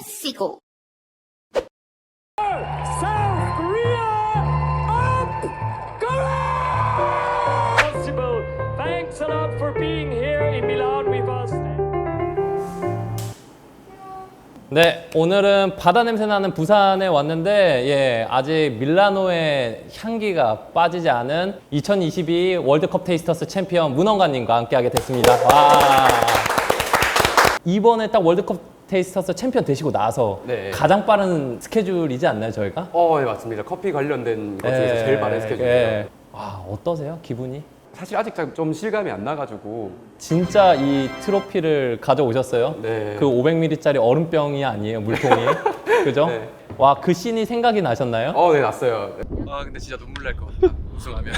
메시고. South Korea up! Go! Possible. Thanks a lot for being here in Milan with us. 네, 오늘은 바다 냄새 나는 부산에 왔는데 예, 아직 밀라노의 향기가 빠지지 않은 2022 월드컵 테이스터스 챔피언 문원관님과 함께하게 됐습니다. 와. 이번에 딱 월드컵 테이스터스 챔피언 되시고 나서 네. 가장 빠른 스케줄이지 않나요, 저희가? 네, 맞습니다. 커피 관련된 것 중에서 제일 빠른 스케줄이에요. 와, 어떠세요, 기분이? 사실 아직 좀 실감이 안 나가지고. 진짜 이 트로피를 가져오셨어요? 네. 그 500ml짜리 얼음병이 아니에요, 물통이. 그죠? 네. 와, 그 씬이 생각이 나셨나요? 네, 났어요. 근데 진짜 눈물 날 것 같다. 우승하면.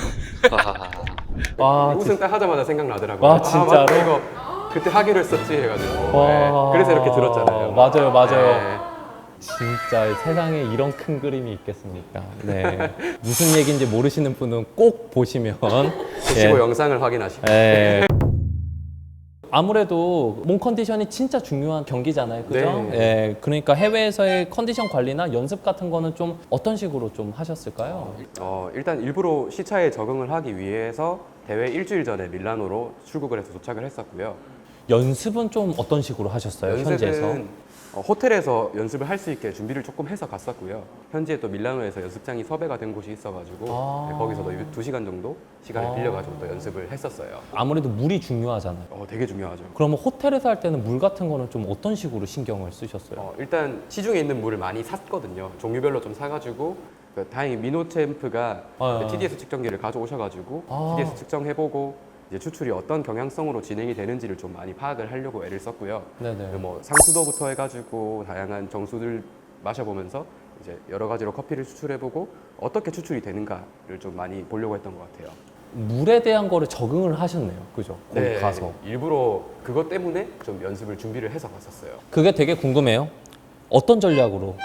와, 우승 딱 하자마자 생각나더라고요. 와, 진짜로? 맞다, 이거 그때 하기로 했었지 해가지고. 와. 네. 그래서 이렇게 들었잖아요. 맞아요, 맞아요. 네. 진짜 세상에 이런 큰 그림이 있겠습니까? 네. 무슨 얘기인지 모르시는 분은 꼭 보시면. 보시고 영상을 확인하시고. 예. 아무래도 몸 컨디션이 진짜 중요한 경기잖아요, 그죠? 네. 예. 그러니까 해외에서의 컨디션 관리나 연습 같은 거는 좀 어떤 식으로 좀 하셨을까요? 일단 일부러 시차에 적응을 하기 위해서 대회 일주일 전에 밀라노로 출국을 해서 도착을 했었고요. 연습은 좀 어떤 식으로 하셨어요, 현지에서? 연습은 호텔에서 연습을 할 수 있게 준비를 조금 해서 갔었고요. 현지에 또 밀라노에서 연습장이 섭외가 된 곳이 있어가지고 네, 거기서도 2시간 정도 시간을 빌려가지고 또 연습을 했었어요. 아무래도 물이 중요하잖아요. 되게 중요하죠. 그러면 호텔에서 할 때는 물 같은 거는 좀 어떤 식으로 신경을 쓰셨어요? 일단 시중에 있는 물을 많이 샀거든요. 종류별로 좀 사가지고 다행히 미노챔프가 TDS 측정기를 가져오셔가지고 TDS 측정해보고 이제 추출이 어떤 경향성으로 진행이 되는지를 좀 많이 파악을 하려고 애를 썼고요. 네네. 뭐 상수도부터 해가지고 다양한 정수들 마셔보면서 이제 여러 가지로 커피를 추출해보고 어떻게 추출이 되는가를 좀 많이 보려고 했던 것 같아요. 물에 대한 거를 적응을 하셨네요, 그죠? 거기 가서. 일부러 그것 때문에 좀 연습을 준비를 해서 갔었어요. 그게 되게 궁금해요. 어떤 전략으로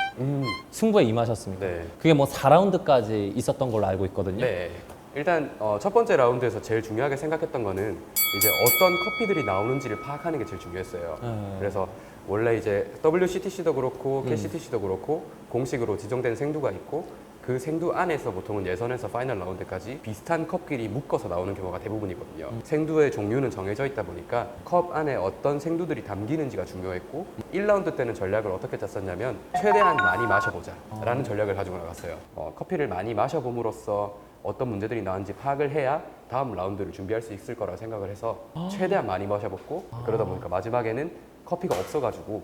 승부에 임하셨습니까? 네. 그게 뭐 4라운드까지 있었던 걸로 알고 있거든요. 네. 일단 첫 번째 라운드에서 제일 중요하게 생각했던 거는 이제 어떤 커피들이 나오는지를 파악하는 게 제일 중요했어요. 그래서 원래 이제 WCTC도 그렇고 KCTC도 그렇고 공식으로 지정된 생두가 있고 그 생두 안에서 보통은 예선에서 파이널 라운드까지 비슷한 컵끼리 묶어서 나오는 경우가 대부분이거든요. 생두의 종류는 정해져 있다 보니까 컵 안에 어떤 생두들이 담기는지가 중요했고 1라운드 때는 전략을 어떻게 짰었냐면 최대한 많이 마셔보자 라는 전략을 가지고 나갔어요. 커피를 많이 마셔봄으로써 어떤 문제들이 나왔는지 파악을 해야 다음 라운드를 준비할 수 있을 거라고 생각을 해서 최대한 많이 마셔봤고 그러다 보니까 마지막에는 커피가 없어가지고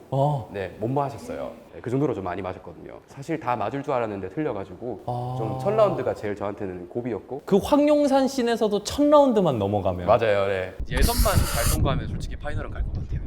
못 마셨어요. 네, 그 정도로 좀 많이 마셨거든요. 사실 다 맞을 줄 알았는데 틀려가지고 좀 첫 라운드가 제일 저한테는 고비였고. 그 황룡산 씬에서도 첫 라운드만 넘어가면. 맞아요. 네. 예선만 잘 통과하면 솔직히 파이널은 갈 것 같아요.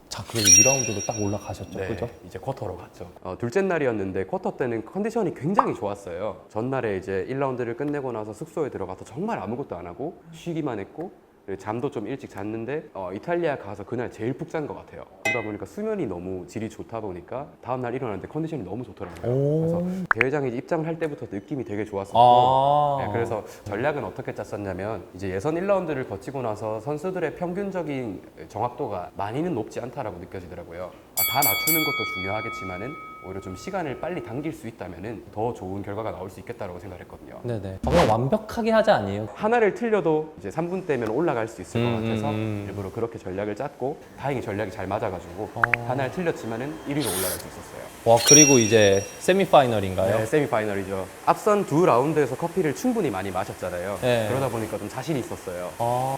자, 그리고 2라운드로 딱 올라가셨죠, 네, 그죠? 이제 쿼터로 갔죠. 둘째 날이었는데 쿼터 때는 컨디션이 굉장히 좋았어요. 전날에 이제 1라운드를 끝내고 나서 숙소에 들어가서 정말 아무것도 안 하고 쉬기만 했고 잠도 좀 일찍 잤는데 이탈리아 가서 그날 제일 푹 잔 것 같아요. 그러다 보니까 수면이 너무 질이 좋다 보니까 다음날 일어났는데 컨디션이 너무 좋더라고요. 그래서 대회장에 입장을 할 때부터 느낌이 되게 좋았었고 네, 그래서 전략은 어떻게 짰었냐면 이제 예선 1라운드를 거치고 나서 선수들의 평균적인 정확도가 많이는 높지 않다라고 느껴지더라고요. 다 맞추는 것도 중요하겠지만은 오히려 좀 시간을 빨리 당길 수 있다면은 더 좋은 결과가 나올 수 있겠다라고 생각을 했거든요. 네네. 그냥 완벽하게 하자 아니에요? 하나를 틀려도 이제 3분 때면 올라갈 수 있을 것 같아서 일부러 그렇게 전략을 짰고 다행히 전략이 잘 맞아가지고 하나를 틀렸지만은 1위로 올라갈 수 있었어요. 와, 그리고 이제 세미파이널인가요? 네, 세미파이널이죠. 앞선 두 라운드에서 커피를 충분히 많이 마셨잖아요. 네. 그러다 보니까 좀 자신이 있었어요.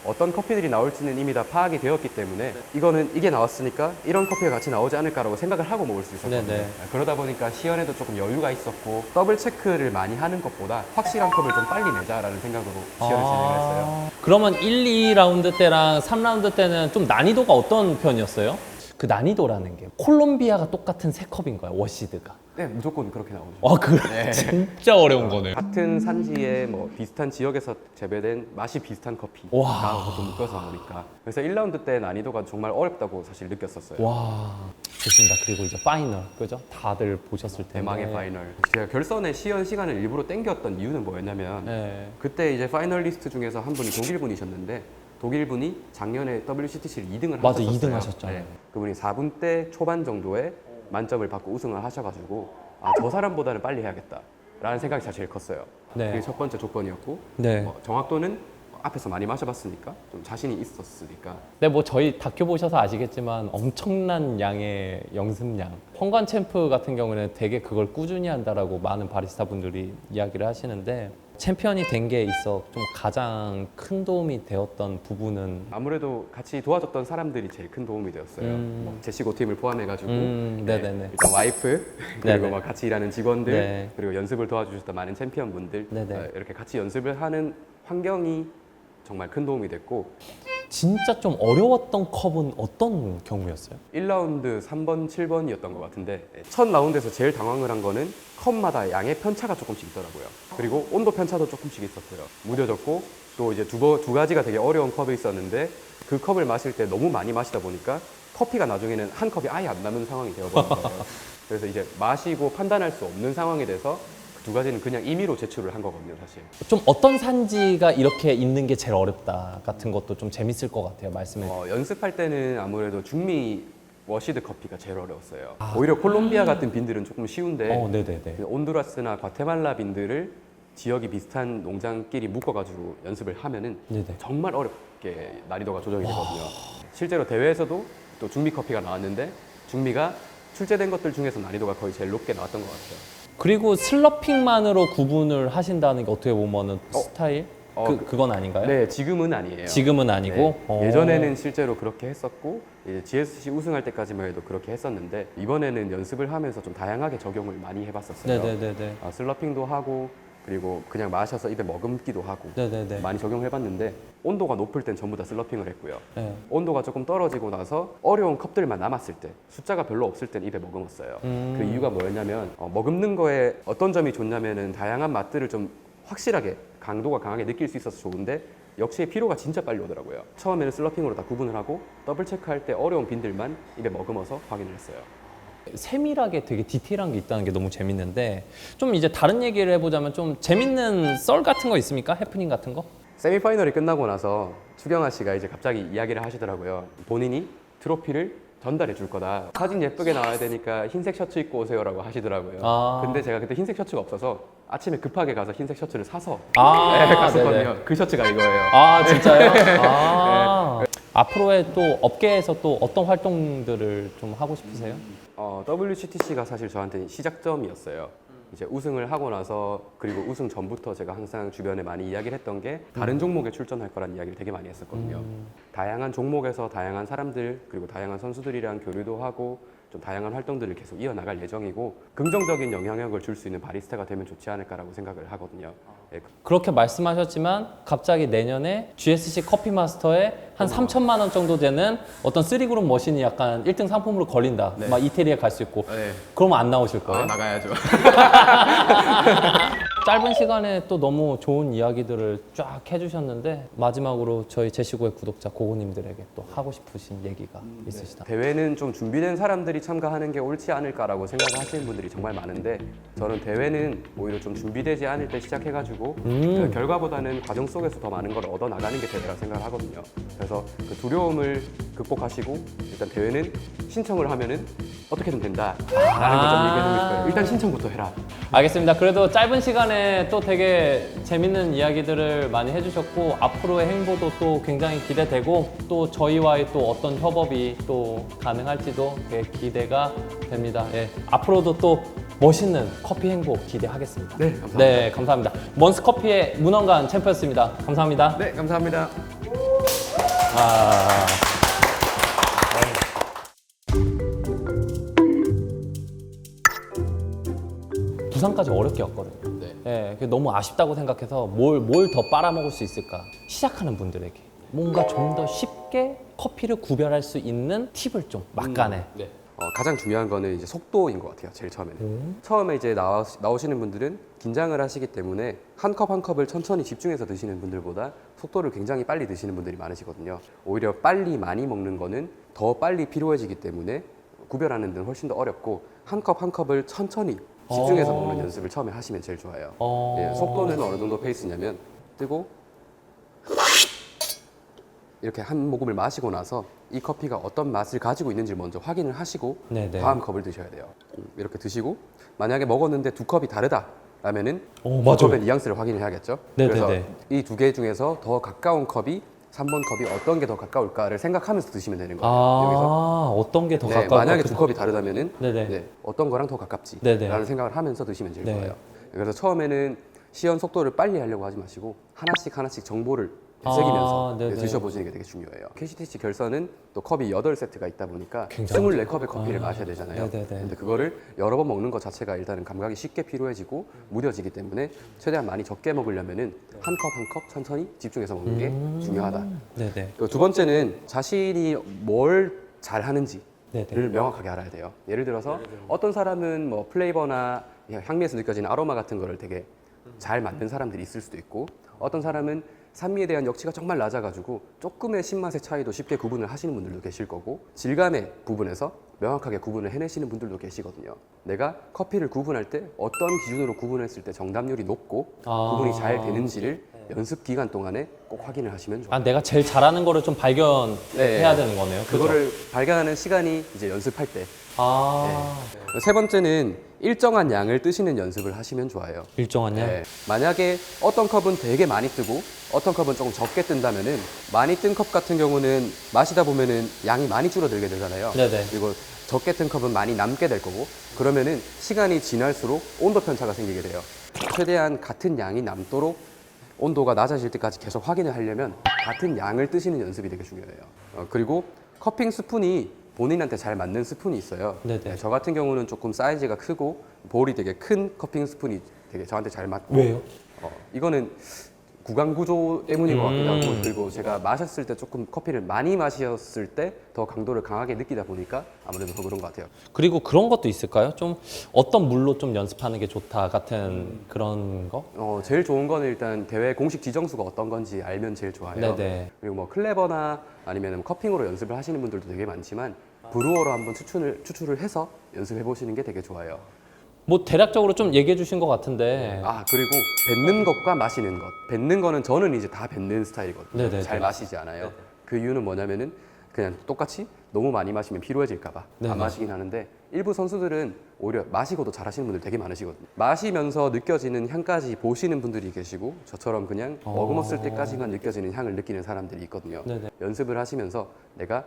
어떤 커피들이 나올지는 이미 다 파악이 되었기 때문에 이거는 이게 나왔으니까 이런 커피가 같이 나오지 않을까라고 생각을 하고 먹을 수 있었거든요. 네네. 그러다 보니까 시연에도 조금 여유가 있었고 더블 체크를 많이 하는 것보다 확실한 컵을 좀 빨리 내자라는 생각으로 시연을 진행을 했어요. 그러면 1, 2라운드 때랑 3라운드 때는 좀 난이도가 어떤 편이었어요? 그 난이도라는 게 콜롬비아가 똑같은 세 컵인가요? 워시드가? 네, 무조건 그렇게 나오죠. 그래. 진짜 어려운 거네. 같은 산지에 뭐 비슷한 지역에서 재배된 맛이 비슷한 커피가 와. 보통 묶어서 나오니까. 그래서 1라운드 때 난이도가 정말 어렵다고 사실 느꼈었어요. 와, 좋습니다. 그리고 이제 파이널, 그죠? 다들 보셨을 텐데. 대망의 파이널. 제가 결선에 시연 시간을 일부러 땡겼던 이유는 뭐였냐면 네. 그때 이제 파이널리스트 중에서 한 분이 독일 분이셨는데 독일 분이 작년에 WCTC를 2등을 맞아, 하셨었어요. 2등 하셨잖아요. 그분이 4분 대 초반 정도에 만점을 받고 우승을 하셔가지고 아, 저 사람보다는 빨리 해야겠다라는 생각이 제일 컸어요. 네. 그게 첫 번째 조건이었고 네. 정확도는 앞에서 많이 마셔봤으니까 좀 자신이 있었으니까. 네, 뭐 저희 다큐 보셔서 아시겠지만 엄청난 양의 연습량. 황관 챔프 같은 경우는 되게 그걸 꾸준히 한다라고 많은 바리스타 분들이 이야기를 하시는데 챔피언이 된 게 있어 좀 가장 큰 도움이 되었던 부분은 아무래도 같이 도와줬던 사람들이 제일 큰 도움이 되었어요. 뭐 제시고 팀을 포함해가지고 네네네. 일단 와이프 그리고 네네. 막 같이 일하는 직원들 네. 그리고 연습을 도와주셨던 많은 챔피언 분들 네네. 이렇게 같이 연습을 하는 환경이 정말 큰 도움이 됐고 진짜 좀 어려웠던 컵은 어떤 경우였어요? 1라운드 3번, 7번이었던 것 같은데 첫 라운드에서 제일 당황을 한 거는 컵마다 양의 편차가 조금씩 있더라고요. 그리고 온도 편차도 조금씩 있었고요. 무뎌졌고 또 이제 두 가지가 되게 어려운 컵이 있었는데 그 컵을 마실 때 너무 많이 마시다 보니까 커피가 나중에는 한 컵이 아예 안 남은 상황이 되어버린 거예요. 그래서 이제 마시고 판단할 수 없는 상황이 돼서 그 두 가지는 그냥 임의로 제출을 한 거거든요, 사실. 좀 어떤 산지가 이렇게 있는 게 제일 어렵다 같은 것도 좀 재밌을 것 같아요. 말씀해 주세요. 연습할 때는 아무래도 중미 워시드 커피가 제일 어려웠어요. 오히려 콜롬비아 같은 빈들은 조금 쉬운데 네네네. 온두라스나 과테말라 빈들을 지역이 비슷한 농장끼리 묶어가지고 연습을 하면은 네네. 정말 어렵게 난이도가 조정이 되거든요. 실제로 대회에서도 또 중미 커피가 나왔는데 중미가 출제된 것들 중에서 난이도가 거의 제일 높게 나왔던 것 같아요. 그리고 슬러핑만으로 구분을 하신다는 게 어떻게 보면은 스타일? 그건 아닌가요? 네, 지금은 아니에요. 지금은 아니고? 네, 예전에는 실제로 그렇게 했었고 이제 GSC 우승할 때까지만 해도 그렇게 했었는데 이번에는 연습을 하면서 좀 다양하게 적용을 많이 해봤었어요. 네네네네. 슬러핑도 하고 그리고 그냥 마셔서 입에 머금기도 하고 네네네. 많이 적용해봤는데 온도가 높을 땐 전부 다 슬러핑을 했고요. 네. 온도가 조금 떨어지고 나서 어려운 컵들만 남았을 때 숫자가 별로 없을 땐 입에 머금었어요. 그 이유가 뭐였냐면 머금는 거에 어떤 점이 좋냐면은 다양한 맛들을 좀 확실하게 강도가 강하게 느낄 수 있어서 좋은데 역시 피로가 진짜 빨리 오더라고요. 처음에는 슬러핑으로 다 구분을 하고 더블 체크할 때 어려운 빈들만 입에 머금어서 확인을 했어요. 세밀하게 되게 디테일한 게 있다는 게 너무 재밌는데 좀 이제 다른 얘기를 해보자면 좀 재밌는 썰 같은 거 있습니까? 해프닝 같은 거? 세미파이널이 끝나고 나서 추경아 씨가 이제 갑자기 이야기를 하시더라고요. 본인이 트로피를 전달해 줄 거다. 사진 예쁘게 나와야 되니까 흰색 셔츠 입고 오세요라고 하시더라고요. 아. 근데 제가 그때 흰색 셔츠가 없어서 아침에 급하게 가서 흰색 셔츠를 사서 아, 갔었거든요. 네네. 그 셔츠가 이거예요. 아 진짜요? 아. 앞으로의 또 업계에서 또 어떤 활동들을 좀 하고 싶으세요? WCTC가 사실 저한테 시작점이었어요. 이제 우승을 하고 나서 그리고 우승 전부터 제가 항상 주변에 많이 이야기를 했던 게 다른 종목에 출전할 거란 이야기를 되게 많이 했었거든요. 다양한 종목에서 다양한 사람들 그리고 다양한 선수들이랑 교류도 하고 좀 다양한 활동들을 계속 이어나갈 예정이고 긍정적인 영향력을 줄 수 있는 바리스타가 되면 좋지 않을까라고 생각을 하거든요. 예, 그렇게 말씀하셨지만 갑자기 내년에 GSC 커피 마스터에 한 3천만 원 정도 되는 어떤 3그룹 머신이 약간 1등 상품으로 걸린다. 네. 막 이태리에 갈 수 있고. 네. 그러면 안 나오실 거예요? 나가야죠. 짧은 시간에 또 너무 좋은 이야기들을 쫙 해주셨는데 마지막으로 저희 제시고의 구독자 고고님들에게 또 하고 싶으신 얘기가 있으시다. 대회는 좀 준비된 사람들이 참가하는 게 옳지 않을까라고 생각하시는 분들이 정말 많은데 저는 대회는 오히려 좀 준비되지 않을 때 시작해가지고 그 결과보다는 과정 속에서 더 많은 걸 얻어 나가는 게 대회라고 생각을 하거든요. 그래서 그 두려움을 극복하시고 일단 대회는 신청을 하면은 어떻게든 된다라는 걸 좀 얘기해주고 싶어요. 일단 신청부터 해라. 알겠습니다. 그래도 짧은 시간에 또 되게 재밌는 이야기들을 많이 해주셨고 앞으로의 행보도 또 굉장히 기대되고 또 저희와의 또 어떤 협업이 또 가능할지도 되게 기대가 됩니다. 예, 앞으로도 또 멋있는 커피 행보 기대하겠습니다. 네, 감사합니다. 네, 감사합니다. 먼스커피의 문원관 챔프였습니다. 감사합니다. 네, 감사합니다. 아... 부산까지 어렵게 왔거든요. 네. 너무 아쉽다고 생각해서 뭘 더 빨아먹을 수 있을까? 시작하는 분들에게 뭔가 좀 더 쉽게 커피를 구별할 수 있는 팁을 좀 막간에. 네. 가장 중요한 거는 이제 속도인 것 같아요. 제일 처음에는. 처음에 이제 나오시는 분들은 긴장을 하시기 때문에 한 컵 한 컵을 천천히 집중해서 드시는 분들보다 속도를 굉장히 빨리 드시는 분들이 많으시거든요. 오히려 빨리 많이 먹는 거는 더 빨리 피로해지기 때문에 구별하는 데는 훨씬 더 어렵고 한 컵 한 컵을 천천히 집중해서 먹는 연습을 처음에 하시면 제일 좋아요. 예, 속도는 어느 정도 페이스냐면 뜨고 이렇게 한 모금을 마시고 나서 이 커피가 어떤 맛을 가지고 있는지 먼저 확인을 하시고 네네. 다음 컵을 드셔야 돼요. 이렇게 드시고 만약에 먹었는데 두 컵이 다르다 라면은 두 맞아요. 컵의 뉘앙스를 확인을 해야겠죠. 네네네. 그래서 이 두 개 중에서 더 가까운 컵이 3번 컵이 어떤 게 더 가까울까를 생각하면서 드시면 되는 거예요. 여기서 어떤 게 더 네, 가까울까? 만약에 두 컵이 다르다면은 네네. 네, 어떤 거랑 더 가깝지? 네네. 라는 생각을 하면서 드시면 제일 네. 좋아요. 그래서 처음에는 시연 속도를 빨리 하려고 하지 마시고 하나씩 정보를 되새기면서 네네. 드셔보시는 게 되게 중요해요. KCTC 결선은 또 컵이 8세트가 있다 보니까 굉장히 24컵의 커피를 마셔야 되잖아요. 네네네. 근데 그거를 여러 번 먹는 것 자체가 일단은 감각이 쉽게 피로해지고 무뎌지기 때문에 최대한 많이 적게 먹으려면은 한 컵 한 컵 천천히 집중해서 먹는 게 중요하다. 네네. 그리고 두 번째는 자신이 뭘 잘하는지를 네네. 명확하게 알아야 돼요. 예를 들어서 어떤 사람은 뭐 플레이버나 향미에서 느껴지는 아로마 같은 거를 되게 잘 만든 사람들이 있을 수도 있고 어떤 사람은 산미에 대한 역치가 정말 낮아가지고 조금의 신맛의 차이도 쉽게 구분을 하시는 분들도 계실 거고 질감의 부분에서 명확하게 구분을 해내시는 분들도 계시거든요. 내가 커피를 구분할 때 어떤 기준으로 구분했을 때 정답률이 높고 구분이 잘 되는지를 연습 기간 동안에 꼭 확인을 하시면 좋아요. 내가 제일 잘하는 거를 좀 발견해야 네. 되는 거네요. 그죠? 그거를 발견하는 시간이 이제 연습할 때. 아, 세 번째는 일정한 양을 뜨시는 연습을 하시면 좋아요. 일정한 양. 네. 만약에 어떤 컵은 되게 많이 뜨고 어떤 컵은 조금 적게 뜬다면은 많이 뜬 컵 같은 경우는 마시다 보면은 양이 많이 줄어들게 되잖아요. 네네. 그리고 적게 뜬 컵은 많이 남게 될 거고 그러면은 시간이 지날수록 온도 편차가 생기게 돼요. 최대한 같은 양이 남도록 온도가 낮아질 때까지 계속 확인을 하려면 같은 양을 뜨시는 연습이 되게 중요해요. 그리고 커핑 스푼이 본인한테 잘 맞는 스푼이 있어요. 네네. 네, 저 같은 경우는 조금 사이즈가 크고 볼이 되게 큰 커핑 스푼이 되게 저한테 잘 맞고. 왜요? 이거는 구강 구조 때문인 것 같기도 하고 그리고 제가 마셨을 때 조금 커피를 많이 마셨을 때 더 강도를 강하게 느끼다 보니까 아무래도 더 그런 것 같아요. 그리고 그런 것도 있을까요? 좀 어떤 물로 좀 연습하는 게 좋다 같은 그런 거? 제일 좋은 거는 일단 대회 공식 지정수가 어떤 건지 알면 제일 좋아요. 네네. 그리고 뭐 클레버나 아니면 커핑으로 연습을 하시는 분들도 되게 많지만 브루어로 한번 추출을 해서 연습해 보시는 게 되게 좋아요. 뭐 대략적으로 좀 얘기해 주신 것 같은데. 그리고 뱉는 것과 마시는 것. 뱉는 거는 저는 이제 다 뱉는 스타일이거든요. 네네네. 잘 마시지 않아요. 그 이유는 뭐냐면은 그냥 똑같이 너무 많이 마시면 피로해질까 봐 네네. 안 마시긴 하는데 일부 선수들은 오히려 마시고도 잘하시는 분들 되게 많으시거든요. 마시면서 느껴지는 향까지 보시는 분들이 계시고 저처럼 그냥 머금었을 때까지만 느껴지는 향을 느끼는 사람들이 있거든요. 네네. 연습을 하시면서 내가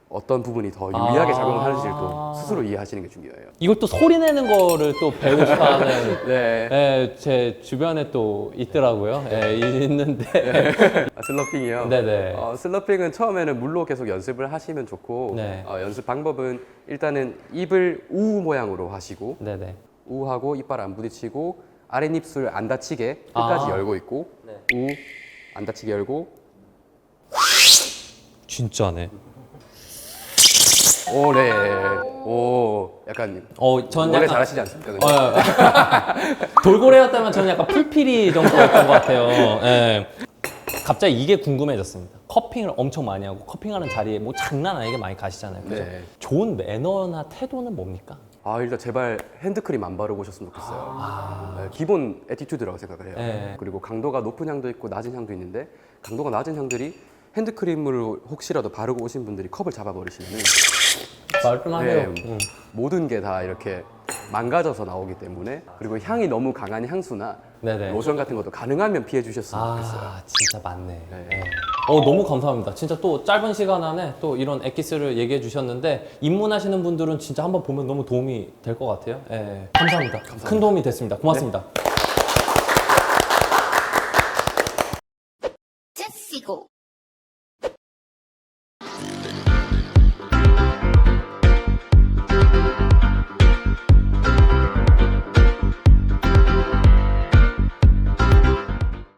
어떤 부분이 더 유리하게 작용하는지를 또 스스로 이해하시는 게 중요해요. 이걸 또 소리 내는 거를 또 배우고 싶어하는 네. 예, 제 주변에 또 있더라고요. 예, 있는데. 슬러핑이요? 네네. 슬러핑은 처음에는 물로 계속 연습을 하시면 좋고 네. 연습 방법은 일단은 입을 U 모양으로 하시고 네네. U하고 이빨 안 부딪히고 아랫입술 안 닫히게 끝까지 열고 있고 U 안 닫히게 열고 진짜네. 오, 네. 오, 약간 전 원래 약간 잘하시지 않습니까? 그죠? 돌고래였다면 저는 약간 풀피리 정도였던 것 같아요. 예. 갑자기 이게 궁금해졌습니다. 커핑을 엄청 많이 하고 커핑하는 자리에 뭐 장난 아니게 많이 가시잖아요. 그죠? 네. 좋은 매너나 태도는 뭡니까? 일단 제발 핸드크림 안 바르고 오셨으면 좋겠어요. 네, 기본 애티튜드라고 생각을 해요. 네. 그리고 강도가 높은 향도 있고 낮은 향도 있는데 강도가 낮은 향들이 핸드크림을 혹시라도 바르고 오신 분들이 컵을 잡아버리시면은 말끔하네요. 모든 게 다 이렇게 망가져서 나오기 때문에 그리고 향이 너무 강한 향수나 네네. 로션 같은 것도 가능하면 피해 주셨으면 좋겠어요. 진짜 맞네. 네. 예. 너무 감사합니다. 진짜 또 짧은 시간 안에 또 이런 엑기스를 얘기해 주셨는데 입문하시는 분들은 진짜 한번 보면 너무 도움이 될 것 같아요. 예. 감사합니다. 큰 도움이 됐습니다. 고맙습니다. 제시고